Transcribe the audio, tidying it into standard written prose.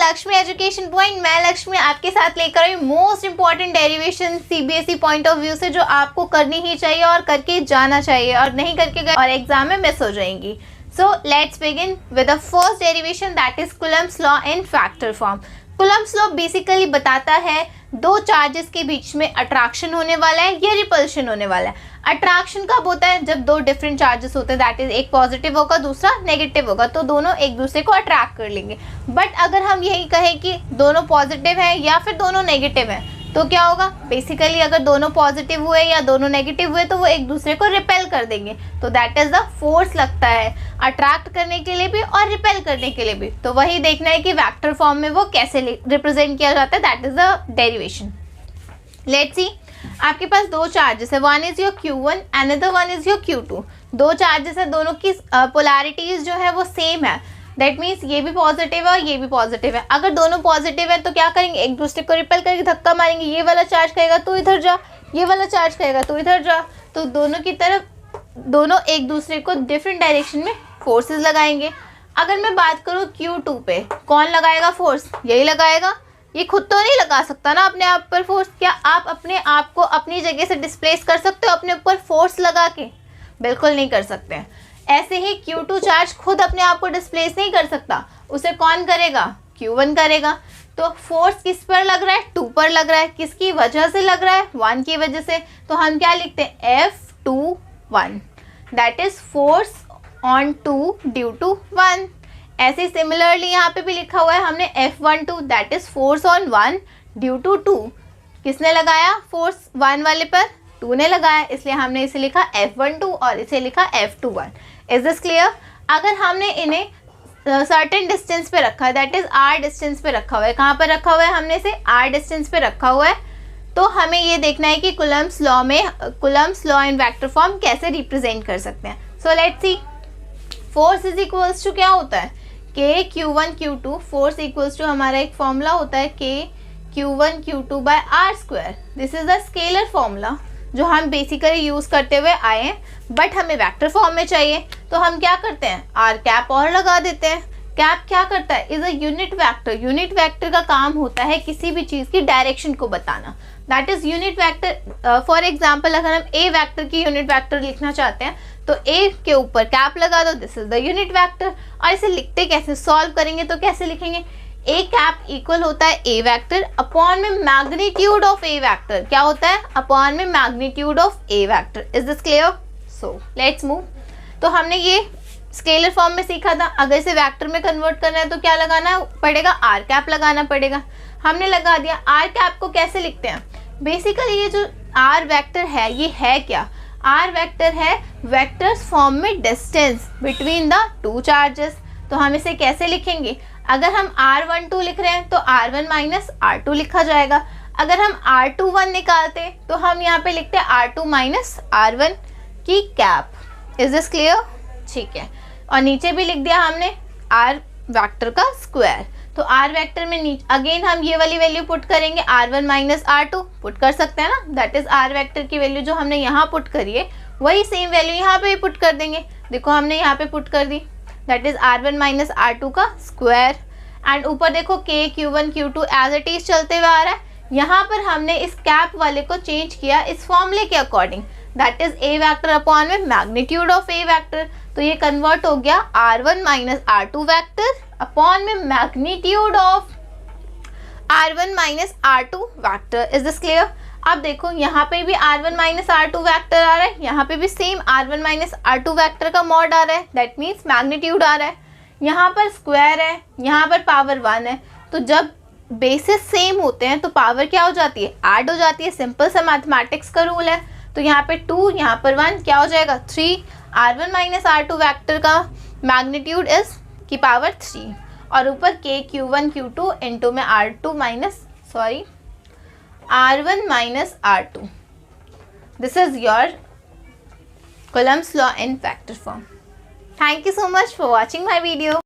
Lakshmi education point. मैं लक्ष्मी आपके साथ लेकर I most important derivation CBSE point of view से, जो आपको करनी ही चाहिए और करके जाना चाहिए, और नहीं करके गए और एग्जाम में मिस हो जाएंगी। So let's begin with the first derivation, that is Coulomb's law in factor form. Coulomb's law basically बताता है दो चार्जेस के बीच में अट्रैक्शन होने वाला है या रिपल्शन होने वाला है। अट्रैक्शन कब होता है? जब दो डिफरेंट चार्जेस होते हैं, दैट इज एक पॉजिटिव होगा दूसरा नेगेटिव होगा, तो दोनों एक दूसरे को अट्रैक्ट कर लेंगे। बट अगर हम यही कहें कि दोनों पॉजिटिव हैं या फिर दोनों नेगेटिव हैं, तो क्या होगा? बेसिकली अगर दोनों पॉजिटिव हुए या दोनों नेगेटिव हुए तो वो एक दूसरे को रिपेल कर देंगे। तो दैट इज द फोर्स लगता है अट्रैक्ट करने के लिए भी और रिपेल करने के लिए भी। तो वही देखना है कि वेक्टर फॉर्म में वो कैसे रिप्रेजेंट किया जाता है, that is the derivation. Let's see, आपके पास दो चार्जेस है, one is your Q1 another one is your Q2। दो चार्जेस है, दोनों की पोलैरिटीज जो है वो सेम है। दैट मीन्स ये भी पॉजिटिव है और ये भी पॉजिटिव है। अगर दोनों पॉजिटिव है तो क्या करेंगे? एक दूसरे को रिपेल करके धक्का मारेंगे। ये वाला चार्ज कहेगा तू इधर जा, ये वाला चार्ज कहेगा तू इधर जा, तो दोनों की तरफ दोनों एक दूसरे को डिफरेंट डायरेक्शन में फोर्सेस लगाएंगे। अगर मैं बात करूँ Q2 पे, कौन लगाएगा फोर्स? यही लगाएगा। ये खुद तो नहीं लगा सकता ना अपने आप पर फोर्स। क्या आप अपने आप को अपनी जगह से डिस्प्लेस कर सकते हो अपने ऊपर फोर्स लगा के? बिल्कुल नहीं कर सकते हैं। ऐसे ही Q2 चार्ज खुद अपने आप को डिस्प्लेस नहीं कर सकता, उसे कौन करेगा? Q1 करेगा। तो फोर्स किस पर लग रहा है? 2 पर लग रहा है। किसकी वजह से लग रहा है? 1 की वजह से। तो हम क्या लिखते हैं? F21, that is force on 2 due to 1। ऐसे सिमिलरली यहाँ पे भी लिखा हुआ है हमने F12, that is force on 1 due to 2। किसने लगाया फोर्स 1 वाले पर? 2 ने लगाया, इसलिए हमने इसे लिखा F12 और इसे लिखा F21। Is this clear? अगर हमने इन्हें सर्टेन डिस्टेंस पे रखा है, दैट इज R डिस्टेंस पे रखा हुआ है। कहाँ पर रखा हुआ है? हमने इसे R डिस्टेंस पे रखा हुआ है। तो हमें ये देखना है कि कूलम्ब्स लॉ में Coulomb's law in vector form कैसे रिप्रेजेंट कर सकते हैं। So let's see, force is equals to क्या होता है? K Q1 Q2। Force equals to हमारा एक फॉर्मूला होता है K Q1 Q2 by R square. This is the scalar formula जो हम बेसिकली यूज़ करते हुए आए हैं, बट हमें वेक्टर फॉर्म में चाहिए। तो हम क्या करते हैं? आर कैप और लगा देते हैं। कैप क्या करता है? Is a unit vector. Unit vector का काम होता है किसी भी चीज़ की डायरेक्शन को बताना, that is unit vector. For example, अगर हम ए वेक्टर की यूनिट वेक्टर लिखना चाहते हैं तो ए के ऊपर कैप लगा दो, this is the unit vector. और इसे लिखते कैसे? सॉल्व करेंगे तो कैसे लिखेंगे? ए कैप इक्वल होता है ए वेक्टर अपॉन में मैग्नीट्यूड ऑफ ए वेक्टर। क्या होता है? अपॉन में magnitude of a vector. Is this clear? So let's move. तो हमने ये स्केलर फॉर्म में सीखा था। अगर इसे वेक्टर में कन्वर्ट करना है तो क्या लगाना पड़ेगा? आर कैप लगाना पड़ेगा। हमने लगा दिया। आर कैप को कैसे लिखते हैं? बेसिकली ये जो आर वेक्टर है, ये है क्या? आर वेक्टर है वेक्टर्स फॉर्म में distance between the two charges. तो हम इसे कैसे लिखेंगे? अगर हम R12 लिख रहे हैं तो R1 माइनस R2 लिखा जाएगा। अगर हम R21 निकालते तो हम यहाँ पे लिखते हैं R2 माइनस R1 की कैप। Is this clear? ठीक है। और नीचे भी लिख दिया हमने R वेक्टर का स्क्वायर। तो R वेक्टर में अगेन हम ये वाली वैल्यू पुट करेंगे, R1 माइनस R2 पुट कर सकते हैं ना, दैट इज R वेक्टर की वैल्यू जो हमने यहाँ पुट करी है वही सेम वैल्यू यहाँ पे भी पुट कर देंगे। देखो हमने यहाँ पे पुट कर दी, that is R1 minus R2 का स्क्वायर। एंड ऊपर देखो K Q1 Q2 as it is चलते हुए आ रहा है। यहाँ पर हमने इस कैप वाले को चेंज किया इस फॉर्मूले के according, that is a vector upon में मैग्नीट्यूड ऑफ ए वेक्टर। तो ये कन्वर्ट हो गया R1 minus R2 vector upon में magnitude of R1 minus R2 vector. Is this clear? अब देखो यहाँ पे भी R1 माइनस R2 वेक्टर आ रहा है, यहाँ पे भी same R1 minus R2 vector का मॉड आ रहा है, दैट मीन्स मैग्नीट्यूड आ रहा है। यहाँ पर स्क्वायर है, यहाँ पर पावर 1 है। तो जब बेसिस सेम होते हैं तो पावर क्या हो जाती है? ऐड हो जाती है। सिंपल सा मैथमेटिक्स का रूल है। तो यहाँ पे 2, यहाँ पर 1, क्या हो जाएगा? 3। R1 माइनस R2 वेक्टर का मैग्नीट्यूड इज की पावर 3 और ऊपर K Q1 Q2 इंटू में R1 minus R2। This is your Coulomb's law in vector form. Thank you so much for watching my video.